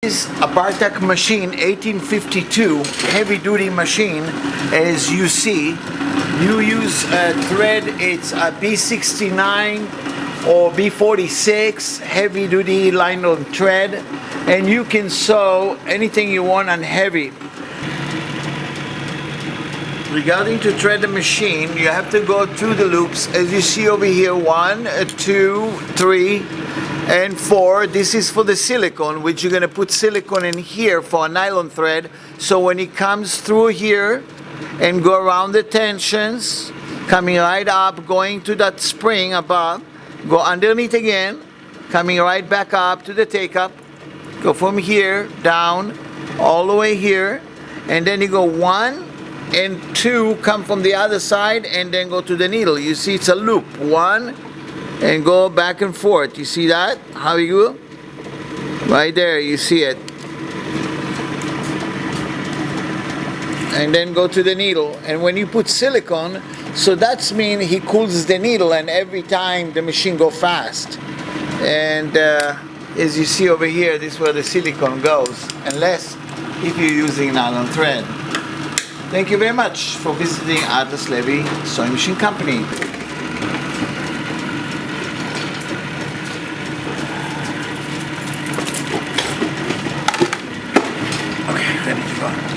This is a Bartack machine, 1852, heavy duty machine. As you see, you use a thread, it's a B69 or B46 heavy duty nylon thread, and you can sew anything you want on heavy. Regarding to thread the machine, you have to go through the loops as you see over here, 1, 2, 3 and 4. This is for the silicone, which you're going to put silicone in here for a nylon thread, so when it comes through here and go around the tensions, coming right up, going to that spring above, go underneath again, coming right back up to the take up, go from here down all the way here, and then you go 1 and 2, come from the other side and then go to the needle. You see it's a loop, 1 and go back and forth. You see that? How you go? Right there, you see it. And then go to the needle. And when you put silicone, so that's mean he cools the needle, and every time the machine go fast. And as you see over here, this is where the silicone goes, unless if you're using nylon thread. Thank you very much for visiting Atlas Levy Sewing Machine Company. Okay, ready to go.